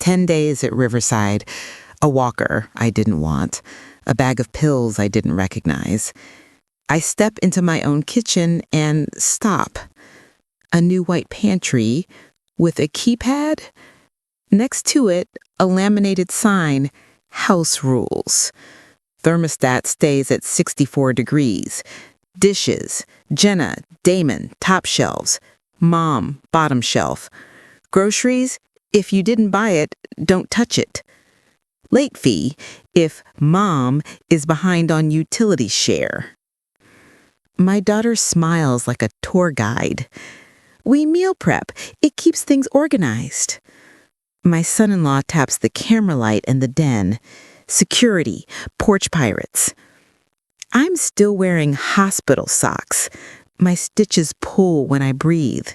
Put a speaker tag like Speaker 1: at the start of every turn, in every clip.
Speaker 1: 10 days at Riverside, a walker I didn't want, a bag of pills I didn't recognize. I step into my own kitchen and stop. A new white pantry with a keypad. Next to it, a laminated sign, House Rules. Thermostat stays at 64 degrees. Dishes, Jenna, Damon, top shelves. Mom, bottom shelf. Groceries, if you didn't buy it, don't touch it. Late fee, if Mom is behind on utility share. My daughter smiles like a tour guide. We meal prep. It keeps things organized. My son-in-law taps the camera light in the den. Security, porch pirates. I'm still wearing hospital socks. My stitches pull when I breathe.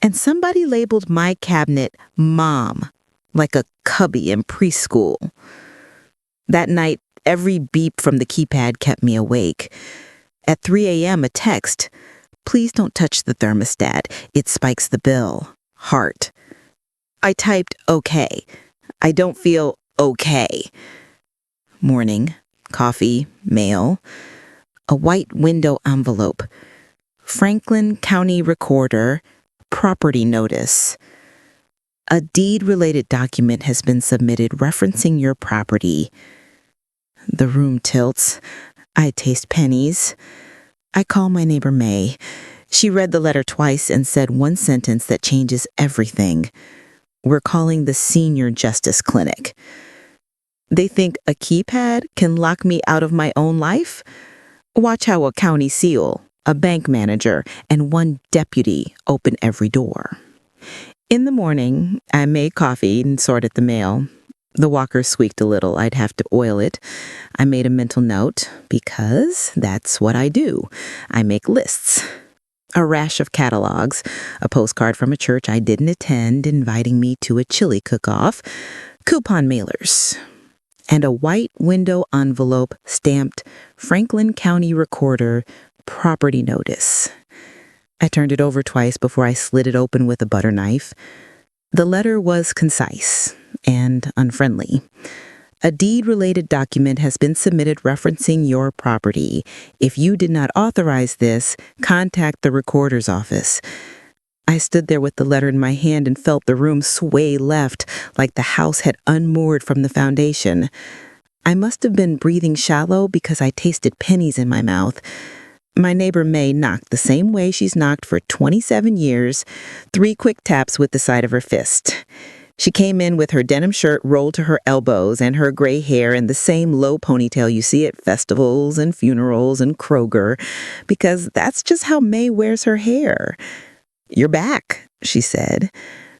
Speaker 1: And somebody labeled my cabinet Mom, like a cubby in preschool. That night, every beep from the keypad kept me awake. At 3 a.m., a text. Please don't touch the thermostat. It spikes the bill. Heart. I typed okay. I don't feel okay. Morning. Coffee. Mail. A white window envelope. Franklin County Recorder. Property notice. A deed-related document has been submitted referencing your property. The room tilts. I taste pennies. I call my neighbor May. She read the letter twice and said one sentence that changes everything. We're calling the Senior Justice Clinic. They think a keypad can lock me out of my own life? Watch how a county seal, a bank manager, and one deputy open every door. In the morning, I made coffee and sorted the mail. The walker squeaked a little. I'd have to oil it. I made a mental note because that's what I do. I make lists. A rash of catalogs, a postcard from a church I didn't attend inviting me to a chili cook-off, coupon mailers, and a white window envelope stamped Franklin County Recorder Property Notice. I turned it over twice before I slid it open with a butter knife. The letter was concise and unfriendly. A deed-related document has been submitted referencing your property. If you did not authorize this, contact the recorder's office. I stood there with the letter in my hand and felt the room sway left, like the house had unmoored from the foundation. I must have been breathing shallow because I tasted pennies in my mouth. My neighbor May knocked the same way she's knocked for 27 years, 3 quick taps with the side of her fist. She came in with her denim shirt rolled to her elbows and her gray hair in the same low ponytail you see at festivals and funerals and Kroger, because that's just how May wears her hair. You're back, she said,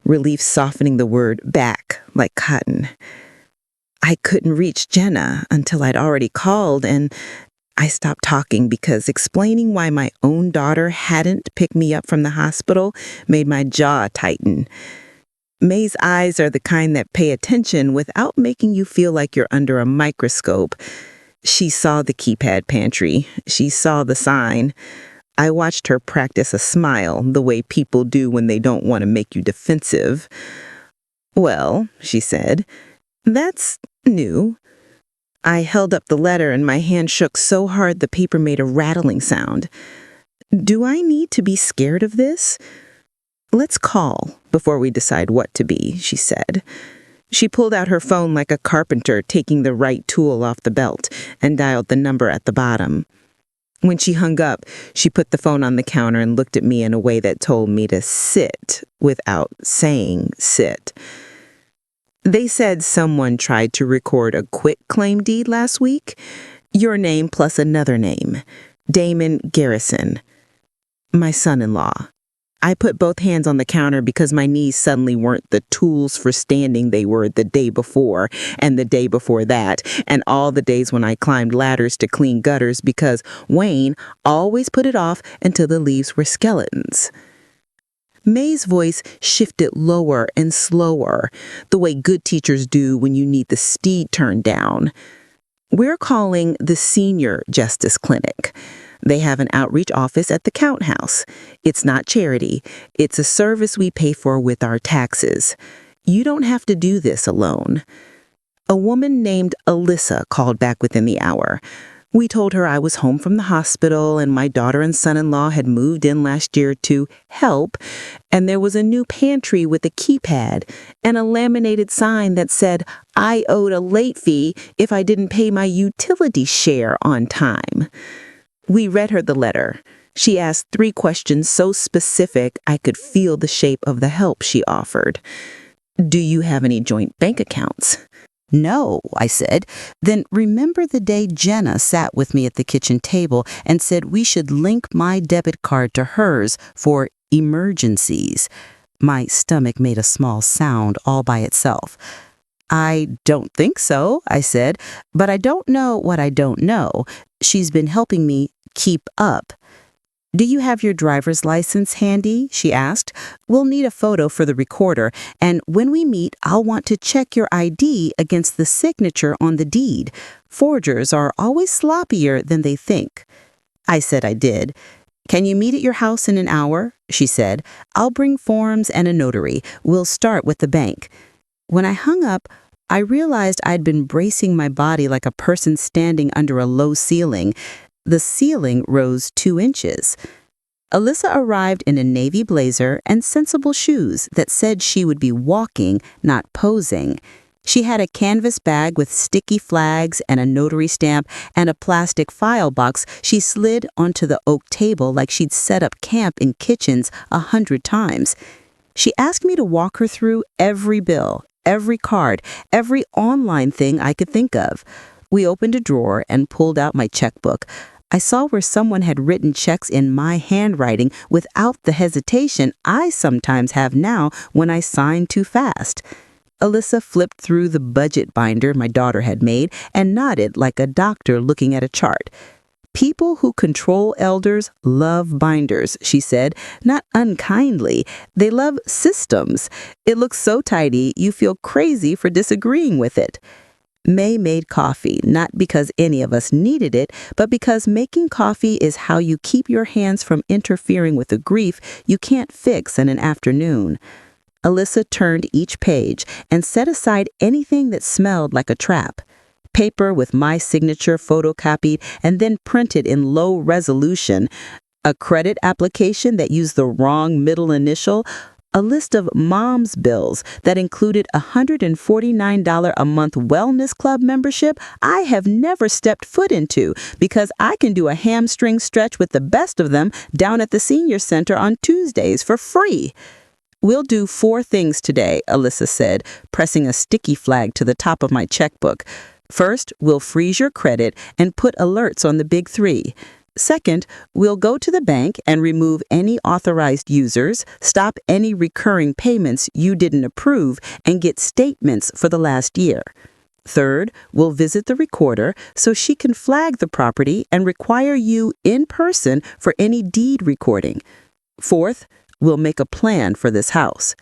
Speaker 1: relief softening the word back like cotton. I couldn't reach Jenna until I'd already called, and I stopped talking because explaining why my own daughter hadn't picked me up from the hospital made my jaw tighten. May's eyes are the kind that pay attention without making you feel like you're under a microscope. She saw the keypad pantry. She saw the sign. I watched her practice a smile the way people do when they don't want to make you defensive. Well, she said, that's new. I held up the letter and my hand shook so hard the paper made a rattling sound. Do I need to be scared of this? Let's call before we decide what to be, she said. She pulled out her phone like a carpenter taking the right tool off the belt and dialed the number at the bottom. When she hung up, she put the phone on the counter and looked at me in a way that told me to sit without saying sit. They said someone tried to record a quitclaim deed last week. Your name plus another name. Damon Garrison. My son-in-law. I put both hands on the counter because my knees suddenly weren't the tools for standing they were the day before, and the day before that, and all the days when I climbed ladders to clean gutters because Wayne always put it off until the leaves were skeletons. May's voice shifted lower and slower, the way good teachers do when you need the speed turned down. We're calling the Senior Justice Clinic. They have an outreach office at the Count House. It's not charity. It's a service we pay for with our taxes. "You don't have to do this alone." A woman named Alyssa called back within the hour. We told her I was home from the hospital and my daughter and son-in-law had moved in last year to help, and there was a new pantry with a keypad and a laminated sign that said I owed a late fee if I didn't pay my utility share on time. We read her the letter. She asked 3 questions so specific I could feel the shape of the help she offered. "Do you have any joint bank accounts?" "No," I said. "Then remember the day Jenna sat with me at the kitchen table and said we should link my debit card to hers for emergencies?" My stomach made a small sound all by itself. "I don't think so," I said, "but I don't know what I don't know. She's been helping me keep up." "Do you have your driver's license handy?" she asked. "We'll need a photo for the recorder, and when we meet, I'll want to check your ID against the signature on the deed. Forgers are always sloppier than they think." I said I did. "Can you meet at your house in an hour?" she said. "I'll bring forms and a notary. We'll start with the bank." When I hung up, I realized I'd been bracing my body like a person standing under a low ceiling. The ceiling rose 2 inches. Alyssa arrived in a navy blazer and sensible shoes that said she would be walking, not posing. She had a canvas bag with sticky flags and a notary stamp and a plastic file box she slid onto the oak table like she'd set up camp in kitchens 100 times. She asked me to walk her through every bill, every card, every online thing I could think of. We opened a drawer and pulled out my checkbook. I saw where someone had written checks in my handwriting without the hesitation I sometimes have now when I sign too fast. Alyssa flipped through the budget binder my daughter had made and nodded like a doctor looking at a chart. "People who control elders love binders," she said, not unkindly. "They love systems. It looks so tidy you feel crazy for disagreeing with it." May made coffee, not because any of us needed it, but because making coffee is how you keep your hands from interfering with the grief you can't fix in an afternoon. Alyssa turned each page and set aside anything that smelled like a trap. Paper with my signature photocopied and then printed in low resolution, a credit application that used the wrong middle initial, a list of mom's bills that included a $149 a month wellness club membership I have never stepped foot into because I can do a hamstring stretch with the best of them down at the senior center on Tuesdays for free. "We'll do 4 things today," Alyssa said, pressing a sticky flag to the top of my checkbook. "First, we'll freeze your credit and put alerts on the big 3. Second, we'll go to the bank and remove any authorized users, stop any recurring payments you didn't approve, and get statements for the last year. Third, we'll visit the recorder so she can flag the property and require you in person for any deed recording. Fourth, we'll make a plan for this house."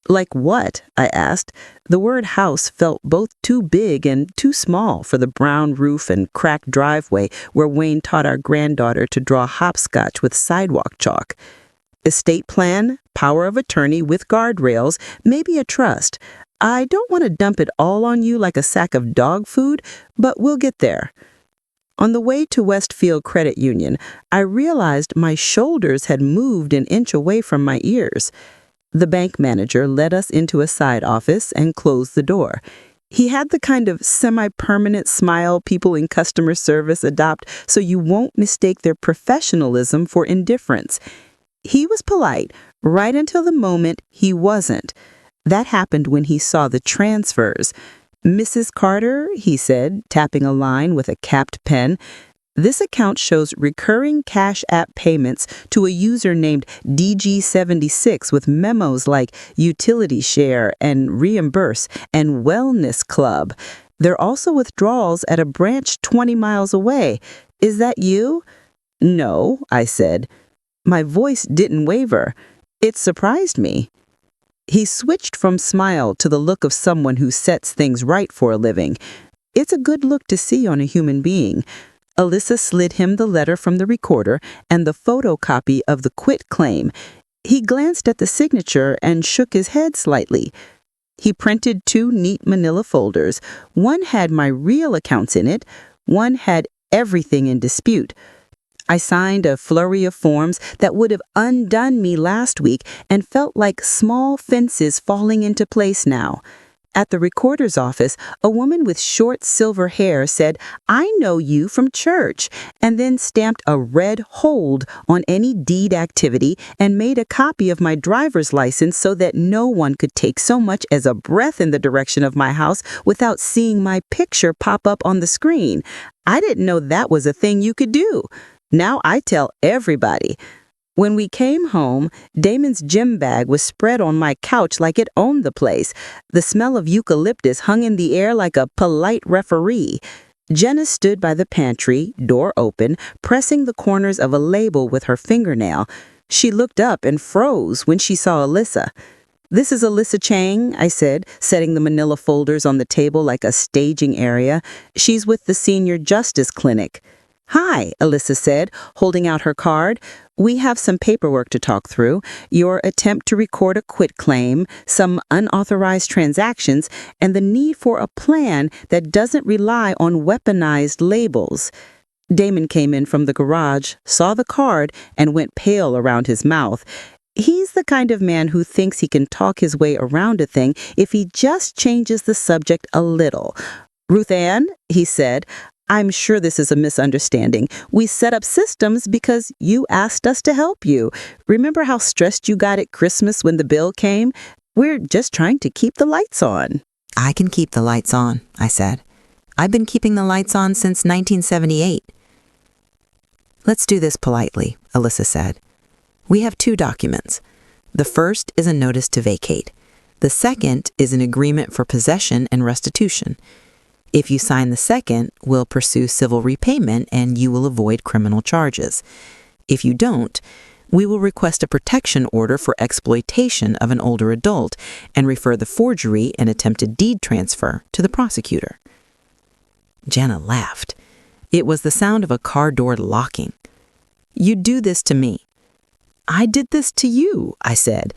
Speaker 1: "Like what?" I asked. The word house felt both too big and too small for the brown roof and cracked driveway where Wayne taught our granddaughter to draw hopscotch with sidewalk chalk. "Estate plan, power of attorney with guardrails, maybe a trust. I don't want to dump it all on you like a sack of dog food, but we'll get there." On the way to Westfield Credit Union, I realized my shoulders had moved an inch away from my ears. The bank manager led us into a side office and closed the door. He had the kind of semi-permanent smile people in customer service adopt so you won't mistake their professionalism for indifference. He was polite right until the moment he wasn't. That happened when he saw the transfers. "Mrs. Carter," he said, tapping a line with a capped pen, "this account shows recurring Cash App payments to a user named DG76 with memos like utility share and reimburse and wellness club. There are also withdrawals at a branch 20 miles away. Is that you?" "No," I said. My voice didn't waver. It surprised me. He switched from smile to the look of someone who sets things right for a living. It's a good look to see on a human being. Alyssa slid him the letter from the recorder and the photocopy of the quit claim. He glanced at the signature and shook his head slightly.
Speaker 2: He printed 2 neat manila folders. One had my real accounts in it. One had everything in dispute. I signed a flurry of forms that would have undone me last week and felt like small fences falling into place now. At the recorder's office, a woman with short silver hair said, "I know you from church," and then stamped a red hold on any deed activity and made a copy of my driver's license so that no one could take so much as a breath in the direction of my house without seeing my picture pop up on the screen. I didn't know that was a thing you could do. Now I tell everybody. When we came home, Damon's gym bag was spread on my couch like it owned the place. The smell of eucalyptus hung in the air like a polite referee. Jenna stood by the pantry, door open, pressing the corners of a label with her fingernail. She looked up and froze when she saw Alyssa. "This is Alyssa Chang," I said, setting the manila folders on the table like a staging area. "She's with the Senior Justice Clinic." "Hi," Alyssa said, holding out her card. "We have some paperwork to talk through. Your attempt to record a quitclaim, some unauthorized transactions, and the need for a plan that doesn't rely on weaponized labels." Damon came in from the garage, saw the card, and went pale around his mouth. He's the kind of man who thinks he can talk his way around a thing if he just changes the subject a little. "Ruth Ann," he said, "I'm sure this is a misunderstanding. We set up systems because you asked us to help you. Remember how stressed you got at Christmas when the bill came? We're just trying to keep the lights on."
Speaker 1: "I can keep the lights on," I said. "I've been keeping the lights on since 1978. "Let's do this politely," Alyssa said. "We have 2 documents. The first is a notice to vacate. The second is an agreement for possession and restitution. If you sign the second, we'll pursue civil repayment and you will avoid criminal charges. If you don't, we will request a protection order for exploitation of an older adult and refer the forgery and attempted deed transfer to the prosecutor." Jenna laughed. It was the sound of a car door locking. "You do this to me." "I did this to you," I said.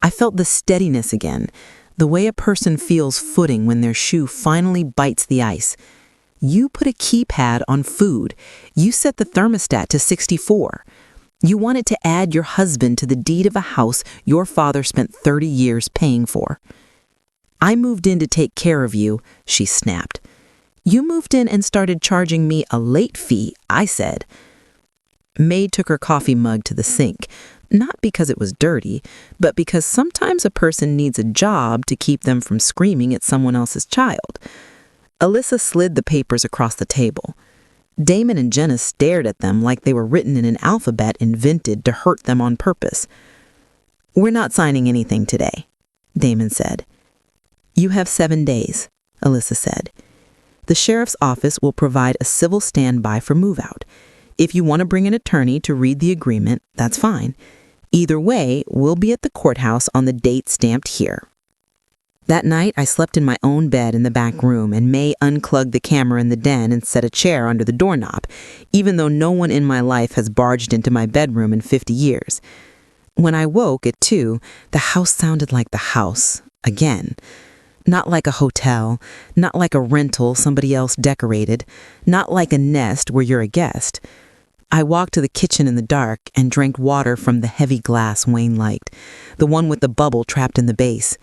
Speaker 1: I felt the steadiness again, the way a person feels footing when their shoe finally bites the ice. "You put a keypad on food. You set the thermostat to 64. You wanted to add your husband to the deed of a house your father spent 30 years paying for. I moved in to take care of you," she snapped. "You moved in and started charging me a late fee," I said. May took her coffee mug to the sink, not because it was dirty, but because sometimes a person needs a job to keep them from screaming at someone else's child. Alyssa slid the papers across the table. Damon and Jenna stared at them like they were written in an alphabet invented to hurt them on purpose. "We're not signing anything today," Damon said. "You have 7 days," Alyssa said. "The sheriff's office will provide a civil standby for move-out. If you want to bring an attorney to read the agreement, that's fine. Either way, we'll be at the courthouse on the date stamped here." That night, I slept in my own bed in the back room, and May unclugged the camera in the den and set a chair under the doorknob, even though no one in my life has barged into my bedroom in 50 years. When I woke at 2, the house sounded like the house, again. Not like a hotel, not like a rental somebody else decorated, not like a nest where you're a guest. I walked to the kitchen in the dark and drank water from the heavy glass Wayne liked, the one with the bubble trapped in the base.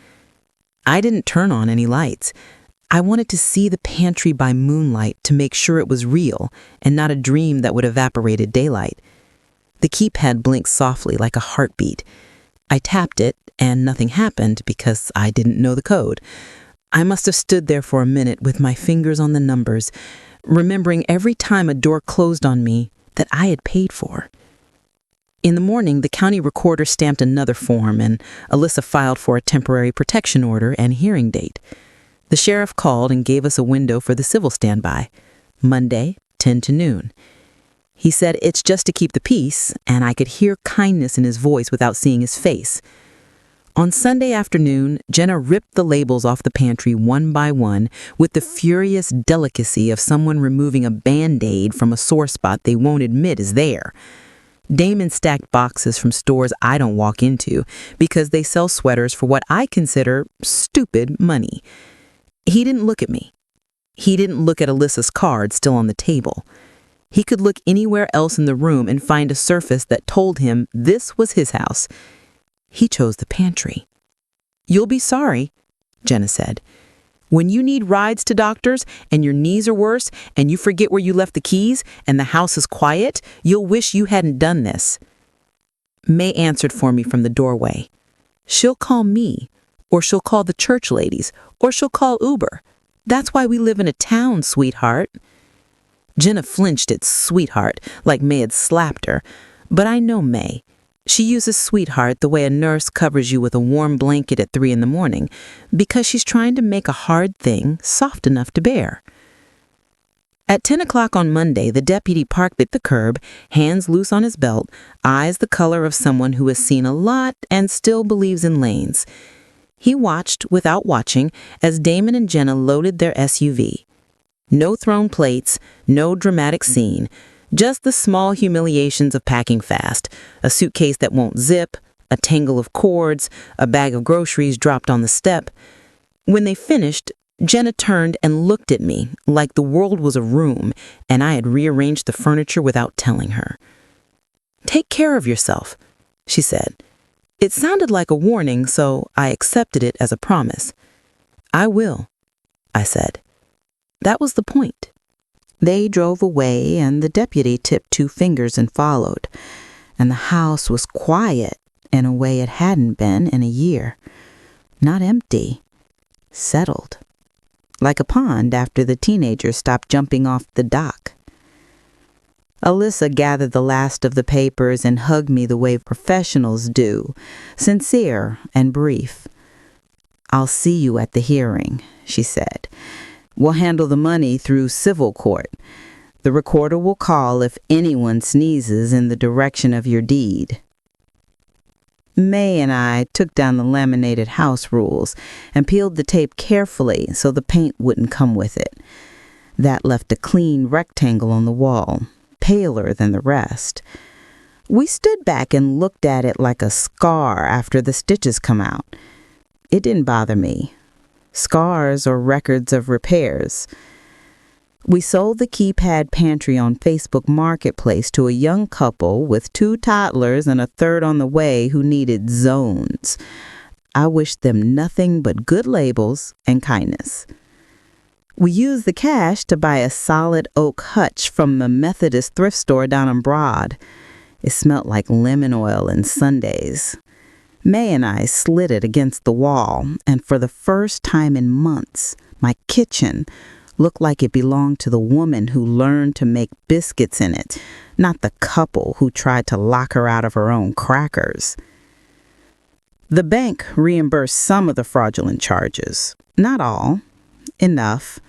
Speaker 1: I didn't turn on any lights. I wanted to see the pantry by moonlight to make sure it was real and not a dream that would evaporate at daylight. The keypad blinked softly like a heartbeat. I tapped it and nothing happened because I didn't know the code. I must have stood there for a minute with my fingers on the numbers, remembering every time a door closed on me that I had paid for. In the morning, the county recorder stamped another form, and Alyssa filed for a temporary protection order and hearing date. The sheriff called and gave us a window for the civil standby, Monday, 10 to noon. He said it's just to keep the peace, and I could hear kindness in his voice without seeing his face. On Sunday afternoon, Jenna ripped the labels off the pantry one by one with the furious delicacy of someone removing a Band-Aid from a sore spot they won't admit is there.
Speaker 2: Damon stacked boxes from stores I don't walk into because they sell sweaters for what I consider stupid money. He didn't look at me. He didn't look at Alyssa's card still on the table. He could look anywhere else in the room and find a surface that told him this was his house. He chose the pantry. "You'll be sorry," Jenna said. "When you need rides to doctors and your knees are worse and you forget where you left the keys and the house is quiet, you'll wish you hadn't done this." May answered for me from the doorway. "She'll call me, or she'll call the church ladies, or she'll call Uber. That's why we live in a town, sweetheart." Jenna flinched at sweetheart like May had slapped her, but I know May. She uses sweetheart the way a nurse covers you with a warm blanket at 3 a.m, because she's trying to make a hard thing soft enough to bear. At 10 o'clock on Monday, the deputy parked at the curb, hands loose on his belt, eyes the color of someone who has seen a lot and still believes in lanes. He watched without watching as Damon and Jenna loaded their SUV. No thrown plates, no dramatic scene, just the small humiliations of packing fast, a suitcase that won't zip, a tangle of cords, a bag of groceries dropped on the step. When they finished, Jenna turned and looked at me like the world was a room and I had rearranged the furniture without telling her. "Take care of yourself," she said. It sounded like a warning, so I accepted it as a promise. "I will," I said. That was the point. They drove away, and the deputy tipped 2 fingers and followed. And the house was quiet in a way it hadn't been in a year. Not empty, settled. Like a pond after the teenagers stopped jumping off the dock. Alyssa gathered the last of the papers and hugged me the way professionals do, sincere and brief. "I'll see you at the hearing," she said. "We'll handle the money through civil court. The recorder will call if anyone sneezes in the direction of your deed." May and I took down the laminated house rules and peeled the tape carefully so the paint wouldn't come with it. That left a clean rectangle on the wall, paler than the rest. We stood back and looked at it like a scar after the stitches come out. It didn't bother me. Scars are records of repairs. We sold the Keypad Pantry on Facebook Marketplace to a young couple with 2 toddlers and a third on the way who needed zones. I wished them nothing but good labels and kindness. We used the cash to buy a solid oak hutch from the Methodist thrift store down on Broad. It smelled like lemon oil and Sundays. May and I slid it against the wall, and for the first time in months, my kitchen looked like it belonged to the woman who learned to make biscuits in it, not the couple who tried to lock her out of her own crackers. The bank reimbursed some of the fraudulent charges. Not all. Enough.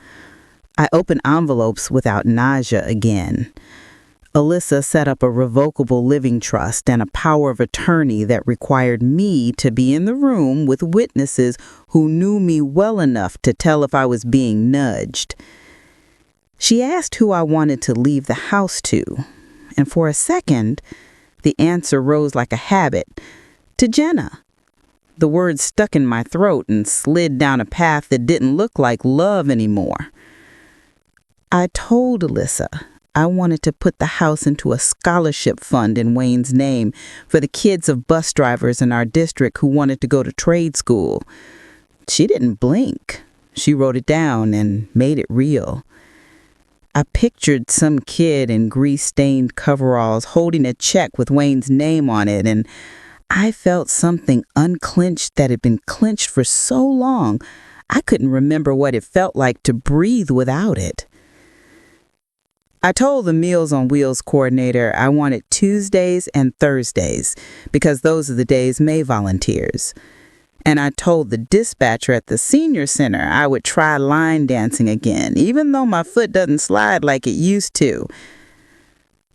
Speaker 2: I opened envelopes without nausea again. Alyssa set up a revocable living trust and a power of attorney that required me to be in the room with witnesses who knew me well enough to tell if I was being nudged. She asked who I wanted to leave the house to, and for a second, the answer rose like a habit, to Jenna. The words stuck in my throat and slid down a path that didn't look like love anymore. I told Alyssa I wanted to put the house into a scholarship fund in Wayne's name for the kids of bus drivers in our district who wanted to go to trade school. She didn't blink. She wrote it down and made it real. I pictured some kid in grease-stained coveralls holding a check with Wayne's name on it, and I felt something unclenched that had been clenched for so long, I couldn't remember what it felt like to breathe without it. I told the Meals on Wheels coordinator I wanted Tuesdays and Thursdays because those are the days May volunteers. And I told the dispatcher at the senior center I would try line dancing again, even though my foot doesn't slide like it used to.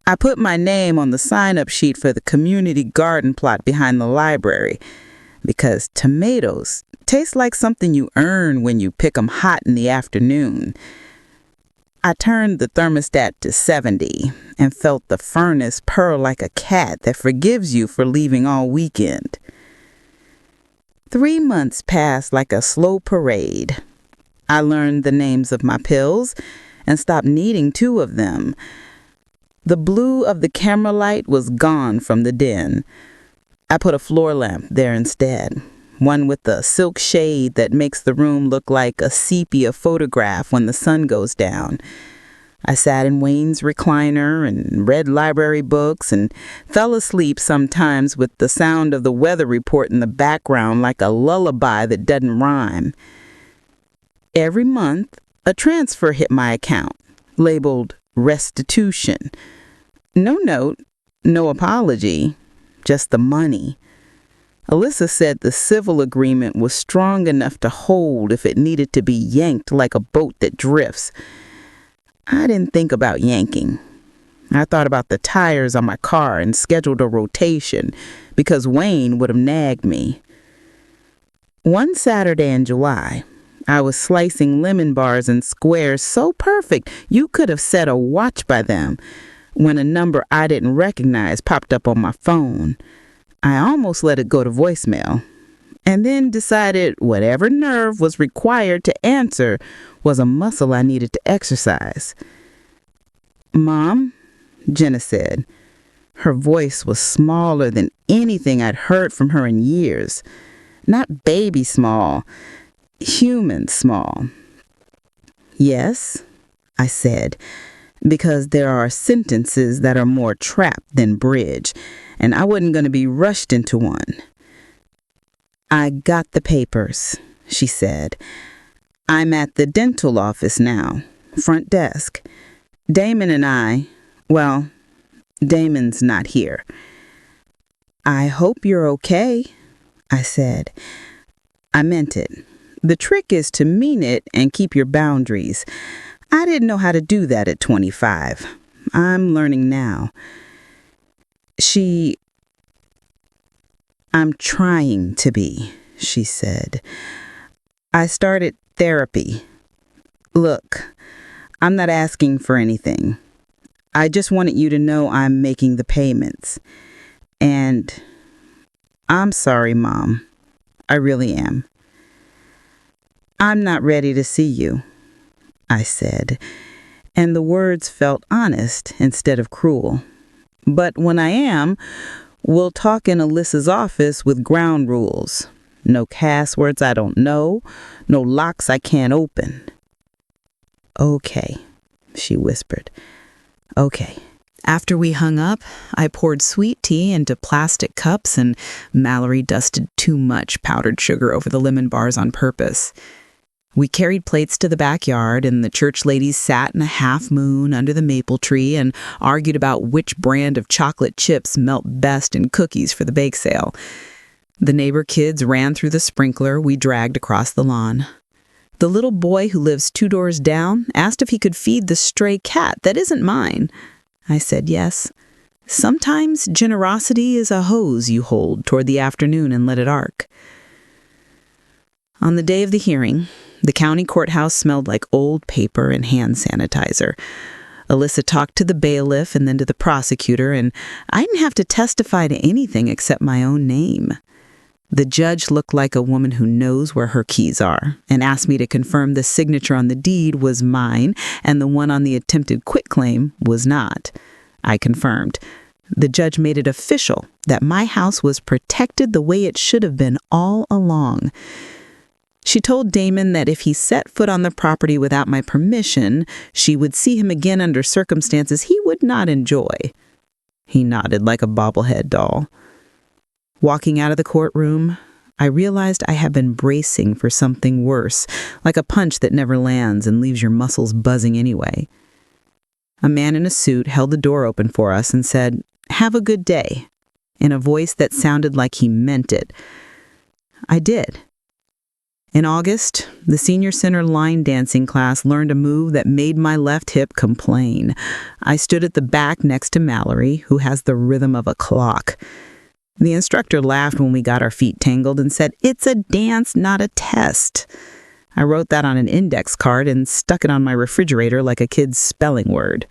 Speaker 2: I put my name on the sign-up sheet for the community garden plot behind the library because tomatoes taste like something you earn when you pick 'em hot in the afternoon. I turned the thermostat to 70 and felt the furnace purr like a cat that forgives you for leaving all weekend. 3 months passed like a slow parade. I learned the names of my pills and stopped needing 2 of them. The blue of the camera light was gone from the den. I put a floor lamp there instead, one with a silk shade that makes the room look like a sepia photograph when the sun goes down. I sat in Wayne's recliner and read library books and fell asleep sometimes with the sound of the weather report in the background like a lullaby that doesn't rhyme. Every month, a transfer hit my account, labeled restitution. No note, no apology, just the money. Alyssa said the civil agreement was strong enough to hold if it needed to be yanked like a boat that drifts. I didn't think about yanking. I thought about the tires on my car and scheduled a rotation because Wayne would have nagged me. One Saturday in July, I was slicing lemon bars in squares so perfect you could have set a watch by them when a number I didn't recognize popped up on my phone. I almost let it go to voicemail, and then decided whatever nerve was required to answer was a muscle I needed to exercise. "Mom," Jenna said. Her voice was smaller than anything I'd heard from her in years. Not baby small, human small. "Yes," I said, because there are sentences that are more trap than bridge, and I wasn't going to be rushed into one. "I got the papers," she said. "I'm at the dental office now, front desk. Damon and well, Damon's not here." "I hope you're okay," I said. I meant it. The trick is to mean it and keep your boundaries. I didn't know how to do that at 25. I'm learning now. "I'm trying to be," she said. "I started therapy. Look, I'm not asking for anything. I just wanted you to know I'm making the payments. And I'm sorry, Mom. I really am. I'm not ready to see you," I said, and the words felt honest instead of cruel. "But when I am, we'll talk in Alyssa's office with ground rules. No passwords I don't know, no locks I can't open." "Okay," she whispered. "Okay." After we hung up, I poured sweet tea into plastic cups and Mallory dusted too much powdered sugar over the lemon bars on purpose. We carried plates to the backyard, and the church ladies sat in a half moon under the maple tree and argued about which brand of chocolate chips melt best in cookies for the bake sale. The neighbor kids ran through the sprinkler we dragged across the lawn. The little boy who lives 2 doors down asked if he could feed the stray cat that isn't mine. I said yes. Sometimes generosity is a hose you hold toward the afternoon and let it arc. On the day of the hearing, the county courthouse smelled like old paper and hand sanitizer. Alyssa talked to the bailiff and then to the prosecutor, and I didn't have to testify to anything except my own name. The judge looked like a woman who knows where her keys are and asked me to confirm the signature on the deed was mine and the one on the attempted quitclaim was not. I confirmed. The judge made it official that my house was protected the way it should have been all along. She told Damon that if he set foot on the property without my permission, she would see him again under circumstances he would not enjoy. He nodded like a bobblehead doll. Walking out of the courtroom, I realized I had been bracing for something worse, like a punch that never lands and leaves your muscles buzzing anyway. A man in a suit held the door open for us and said, "Have a good day," in a voice that sounded like he meant it. I did. In August, the senior center line dancing class learned a move that made my left hip complain. I stood at the back next to Mallory, who has the rhythm of a clock. The instructor laughed when we got our feet tangled and said, "It's a dance, not a test." I wrote that on an index card and stuck it on my refrigerator like a kid's spelling word.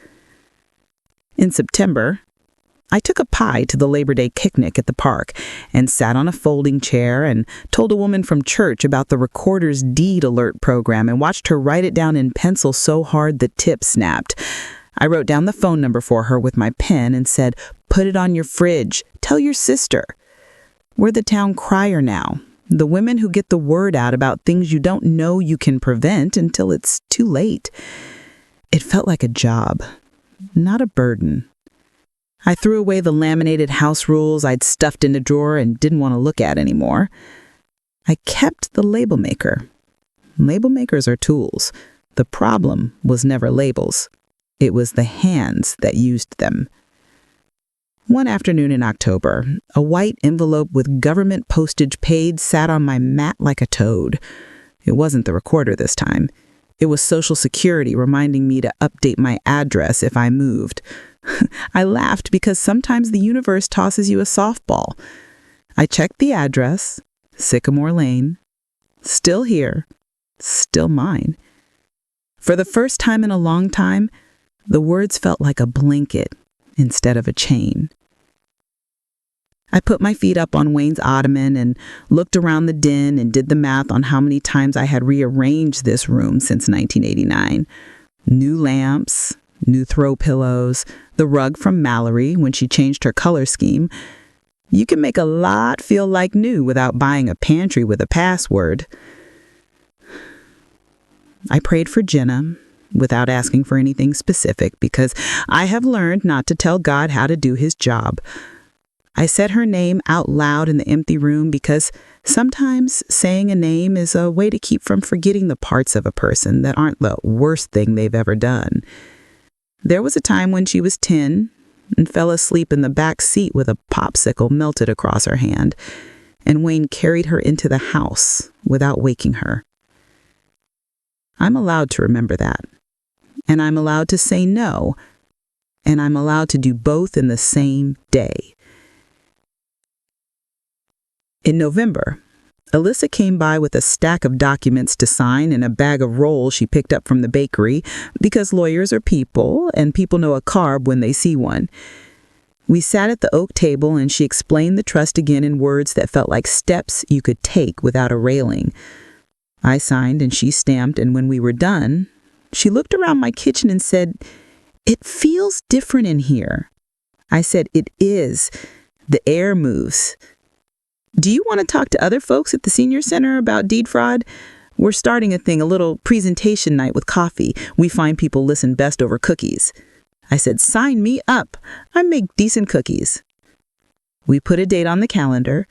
Speaker 2: In September, I took a pie to the Labor Day picnic at the park and sat on a folding chair and told a woman from church about the Recorder's Deed Alert program and watched her write it down in pencil so hard the tip snapped. I wrote down the phone number for her with my pen and said, "Put it on your fridge. Tell your sister." We're the town crier now. The women who get the word out about things you don't know you can prevent until it's too late. It felt like a job, not a burden. I threw away the laminated house rules I'd stuffed in a drawer and didn't want to look at anymore. I kept the label maker. Label makers are tools. The problem was never labels. It was the hands that used them. One afternoon in October, a white envelope with government postage paid sat on my mat like a toad. It wasn't the Recorder this time. It was Social Security reminding me to update my address if I moved. I laughed because sometimes the universe tosses you a softball. I checked the address, Sycamore Lane, still here, still mine. For the first time in a long time, the words felt like a blanket instead of a chain. I put my feet up on Wayne's ottoman and looked around the den and did the math on how many times I had rearranged this room since 1989. New lamps, new throw pillows, the rug from Mallory when she changed her color scheme. You can make a lot feel like new without buying a pantry with a password. I prayed for Jenna without asking for anything specific because I have learned not to tell God how to do his job. I said her name out loud in the empty room because sometimes saying a name is a way to keep from forgetting the parts of a person that aren't the worst thing they've ever done. There was a time when she was 10 and fell asleep in the back seat with a popsicle melted across her hand, and Wayne carried her into the house without waking her. I'm allowed to remember that, and I'm allowed to say no, and I'm allowed to do both in the same day. In November, Alyssa came by with a stack of documents to sign and a bag of rolls she picked up from the bakery because lawyers are people and people know a carb when they see one. We sat at the oak table and she explained the trust again in words that felt like steps you could take without a railing. I signed and she stamped, and when we were done, she looked around my kitchen and said, "It feels different in here." I said, "It is. The air moves. Do you want to talk to other folks at the senior center about deed fraud? We're starting a little presentation night with coffee. We find people listen best over cookies." I said, "Sign me up. I make decent cookies." We put a date on the calendar.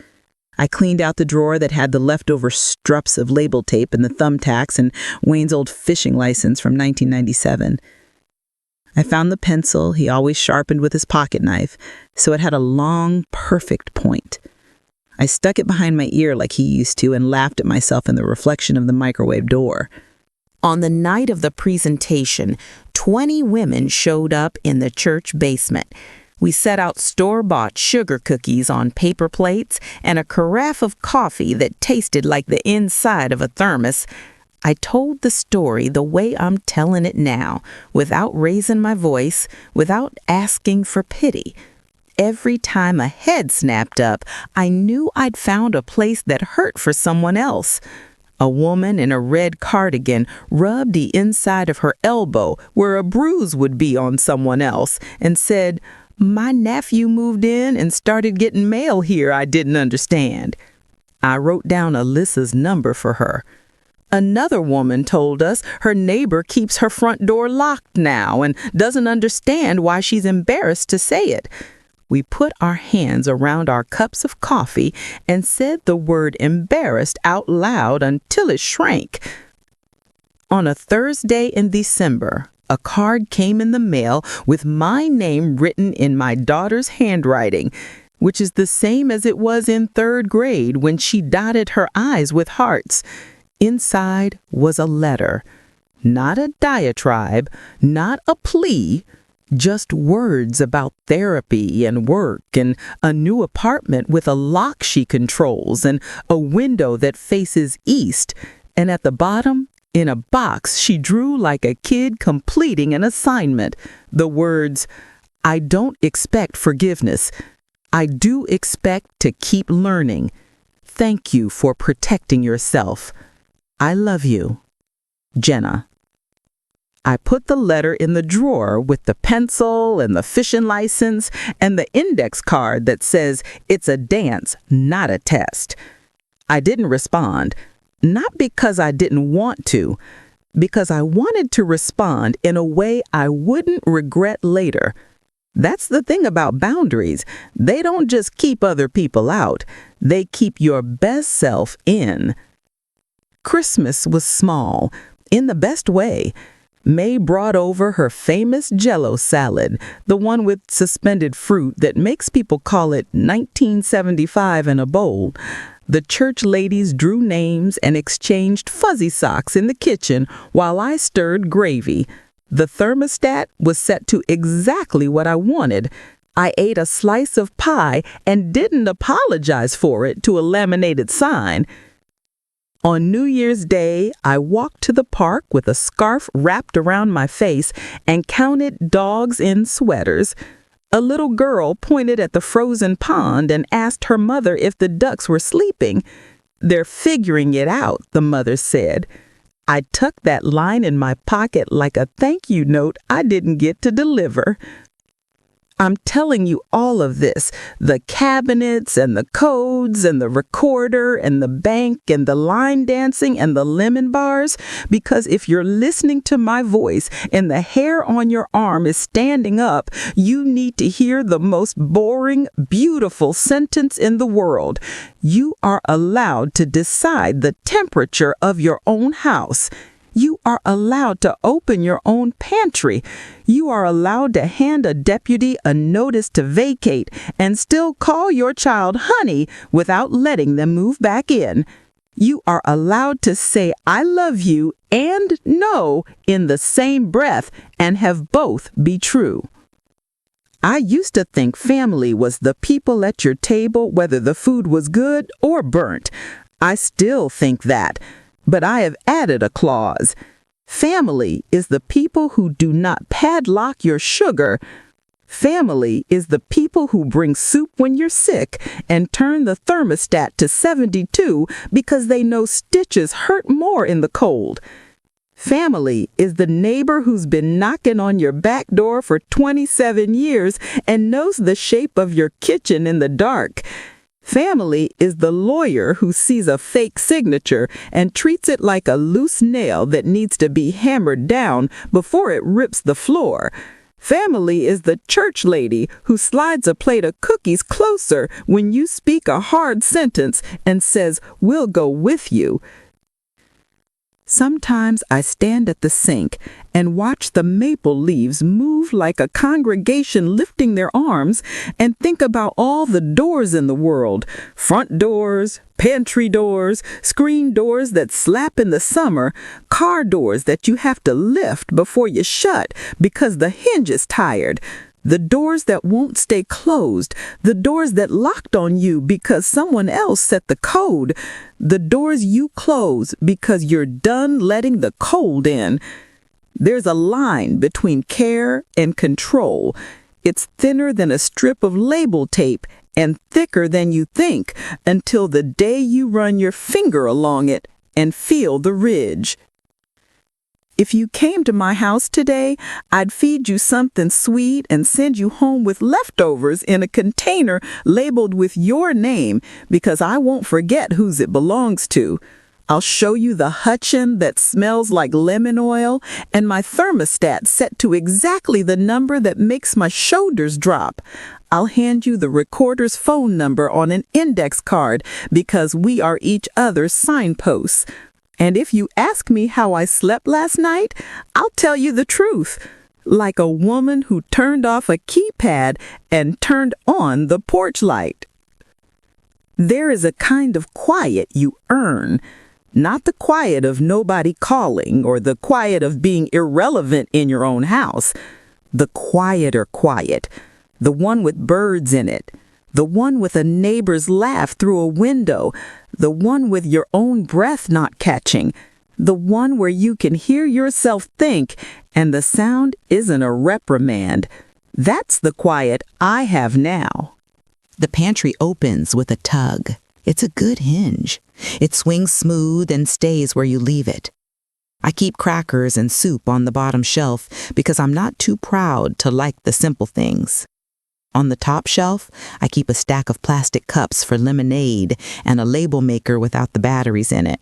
Speaker 2: I cleaned out the drawer that had the leftover strups of label tape and the thumbtacks and Wayne's old fishing license from 1997. I found the pencil he always sharpened with his pocket knife, so it had a long, perfect point. I stuck it behind my ear like he used to and laughed at myself in the reflection of the microwave door.
Speaker 1: On the night of the presentation, 20 women showed up in the church basement. We set out store-bought sugar cookies on paper plates and a carafe of coffee that tasted like the inside of a thermos. I told the story the way I'm telling it now, without raising my voice, without asking for pity. Every time a head snapped up, I knew I'd found a place that hurt for someone else. A woman in a red cardigan rubbed the inside of her elbow where a bruise would be on someone else and said, "My nephew moved in and started getting mail here I didn't understand." I wrote down Alyssa's number for her. Another woman told us her neighbor keeps her front door locked now and doesn't understand why she's embarrassed to say it. We put our hands around our cups of coffee and said the word embarrassed out loud until it shrank. On a Thursday in December, a card came in the mail with my name written in my daughter's handwriting, which is the same as it was in 3rd grade when she dotted her I's with hearts. Inside was a letter, not a diatribe, not a plea, just words about therapy and work and a new apartment with a lock she controls and a window that faces east
Speaker 2: And at the bottom, in a box, she drew like a kid completing an assignment, the words, "I don't expect forgiveness. I do expect to keep learning. Thank you for protecting yourself. I love you. Jenna." I put the letter in the drawer with the pencil and the fishing license and the index card that says it's a dance, not a test. I didn't respond, not because I didn't want to, because I wanted to respond in a way I wouldn't regret later. That's the thing about boundaries. They don't just keep other people out. They keep your best self in. Christmas was small, in the best way. May brought over her famous Jell-O salad, the one with suspended fruit that makes people call it 1975 in a bowl. The church ladies drew names and exchanged fuzzy socks in the kitchen while I stirred gravy. The thermostat was set to exactly what I wanted. I ate a slice of pie and didn't apologize for it to a laminated sign. On New Year's Day, I walked to the park with a scarf wrapped around my face and counted dogs in sweaters. A little girl pointed at the frozen pond and asked her mother if the ducks were sleeping. "They're figuring it out," the mother said. I tucked that line in my pocket like a thank you note I didn't get to deliver. I'm telling you all of this, the cabinets and the codes and the recorder and the bank and the line dancing and the lemon bars, because if you're listening to my voice and the hair on your arm is standing up, you need to hear the most boring, beautiful sentence in the world. You are allowed to decide the temperature of your own house. You are allowed to open your own pantry. You are allowed to hand a deputy a notice to vacate and still call your child honey without letting them move back in. You are allowed to say I love you and no in the same breath and have both be true. I used to think family was the people at your table, whether the food was good or burnt. I still think that. But I have added a clause. Family is the people who do not padlock your sugar. Family is the people who bring soup when you're sick and turn the thermostat to 72 because they know stitches hurt more in the cold. Family is the neighbor who's been knocking on your back door for 27 years and knows the shape of your kitchen in the dark. Family is the lawyer who sees a fake signature and treats it like a loose nail that needs to be hammered down before it rips the floor. Family is the church lady who slides a plate of cookies closer when you speak a hard sentence and says, "We'll go with you." Sometimes I stand at the sink and watch the maple leaves move like a congregation lifting their arms and think about all the doors in the world, front doors, pantry doors, screen doors that slap in the summer, car doors that you have to lift before you shut because the hinge is tired, the doors that won't stay closed, the doors that locked on you because someone else set the code, the doors you close because you're done letting the cold in. There's a line between care and control. It's thinner than a strip of label tape and thicker than you think until the day you run your finger along it and feel the ridge. If you came to my house today, I'd feed you something sweet and send you home with leftovers in a container labeled with your name because I won't forget whose it belongs to. I'll show you the Hutchin that smells like lemon oil and my thermostat set to exactly the number that makes my shoulders drop. I'll hand you the recorder's phone number on an index card because we are each other's signposts. And if you ask me how I slept last night, I'll tell you the truth, like a woman who turned off a keypad and turned on the porch light. There is a kind of quiet you earn, not the quiet of nobody calling or the quiet of being irrelevant in your own house, the quieter quiet, the one with birds in it, the one with a neighbor's laugh through a window, the one with your own breath not catching, the one where you can hear yourself think and the sound isn't a reprimand. That's the quiet I have now.
Speaker 1: The pantry opens with a tug. It's a good hinge. It swings smooth and stays where you leave it. I keep crackers and soup on the bottom shelf because I'm not too proud to like the simple things. On the top shelf, I keep a stack of plastic cups for lemonade and a label maker without the batteries in it.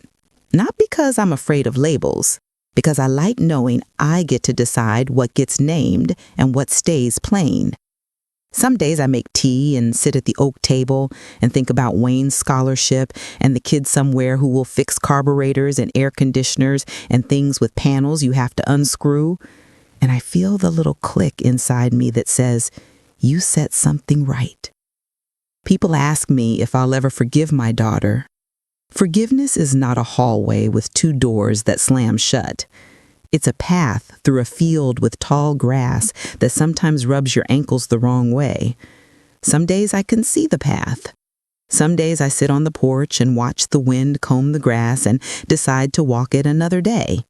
Speaker 1: Not because I'm afraid of labels, because I like knowing I get to decide what gets named and what stays plain. Some days I make tea and sit at the oak table and think about Wayne's scholarship and the kid somewhere who will fix carburetors and air conditioners and things with panels you have to unscrew. And I feel the little click inside me that says, you set something right. People ask me if I'll ever forgive my daughter. Forgiveness is not a hallway with two doors that slam shut. It's a path through a field with tall grass that sometimes rubs your ankles the wrong way. Some days I can see the path. Some days I sit on the porch and watch the wind comb the grass and decide to walk it another day.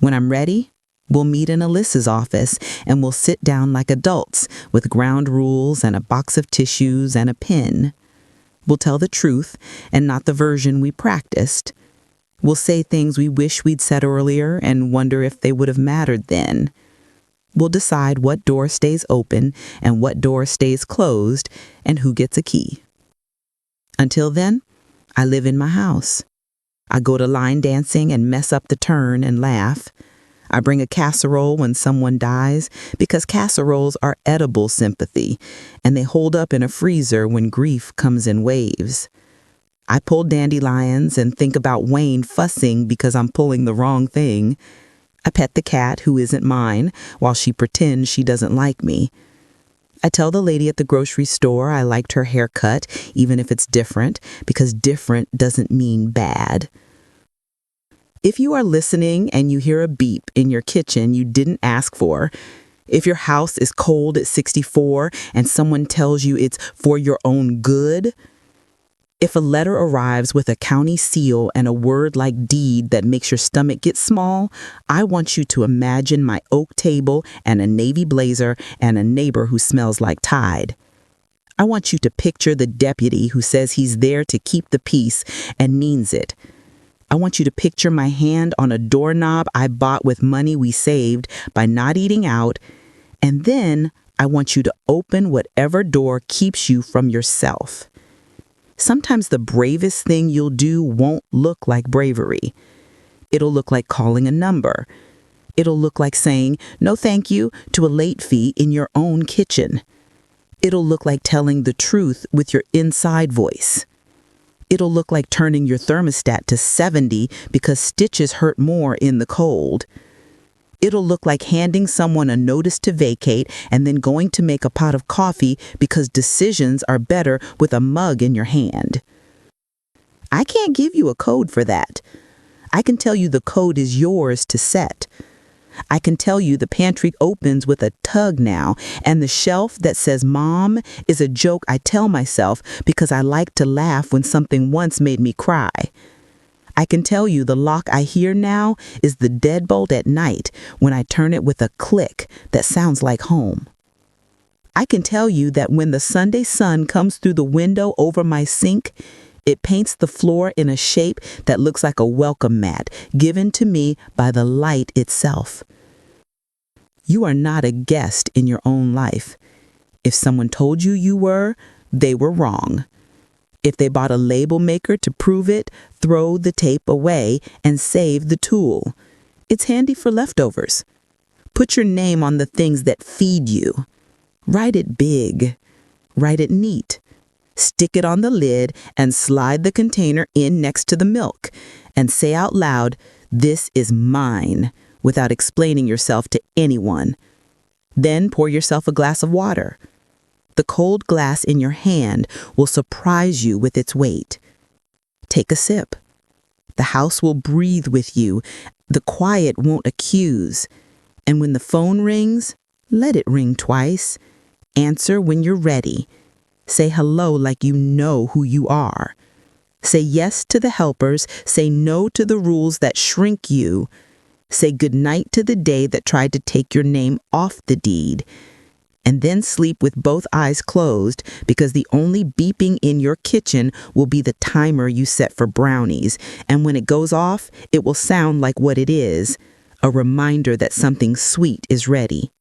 Speaker 1: When I'm ready, we'll meet in Alyssa's office and we'll sit down like adults with ground rules and a box of tissues and a pen. We'll tell the truth and not the version we practiced. We'll say things we wish we'd said earlier and wonder if they would have mattered then. We'll decide what door stays open and what door stays closed and who gets a key. Until then, I live in my house. I go to line dancing and mess up the turn and laugh. I bring a casserole when someone dies because casseroles are edible sympathy and they hold up in a freezer when grief comes in waves. I pull dandelions and think about Wayne fussing because I'm pulling the wrong thing. I pet the cat who isn't mine while she pretends she doesn't like me. I tell the lady at the grocery store I liked her haircut, even if it's different, because different doesn't mean bad. If you are listening and you hear a beep in your kitchen you didn't ask for, if your house is cold at 64 and someone tells you it's for your own good, if a letter arrives with a county seal and a word like deed that makes your stomach get small, I want you to imagine my oak table and a navy blazer and a neighbor who smells like Tide. I want you to picture the deputy who says he's there to keep the peace and means it. I want you to picture my hand on a doorknob I bought with money we saved by not eating out, and then I want you to open whatever door keeps you from yourself. Sometimes the bravest thing you'll do won't look like bravery. It'll look like calling a number. It'll look like saying no thank you to a late fee in your own kitchen. It'll look like telling the truth with your inside voice. It'll look like turning your thermostat to 70 because stitches hurt more in the cold. It'll look like handing someone a notice to vacate and then going to make a pot of coffee because decisions are better with a mug in your hand. I can't give you a code for that. I can tell you the code is yours to set. I can tell you the pantry opens with a tug now, and the shelf that says Mom is a joke I tell myself because I like to laugh when something once made me cry. I can tell you the lock I hear now is the deadbolt at night when I turn it with a click that sounds like home. I can tell you that when the Sunday sun comes through the window over my sink, it paints the floor in a shape that looks like a welcome mat given to me by the light itself. You are not a guest in your own life. If someone told you you were, they were wrong. If they bought a label maker to prove it, throw the tape away and save the tool. It's handy for leftovers. Put your name on the things that feed you. Write it big. Write it neat. Stick it on the lid and slide the container in next to the milk. And say out loud, "This is mine," without explaining yourself to anyone. Then pour yourself a glass of water. The cold glass in your hand will surprise you with its weight. Take a sip. The house will breathe with you. The quiet won't accuse. And when the phone rings, let it ring twice. Answer when you're ready.
Speaker 2: Say hello like you know who you are. Say yes to the helpers. Say no to the rules that shrink you. Say goodnight to the day that tried to take your name off the deed. And then sleep with both eyes closed, because the only beeping in your kitchen will be the timer you set for brownies. And when it goes off, it will sound like what it is, a reminder that something sweet is ready.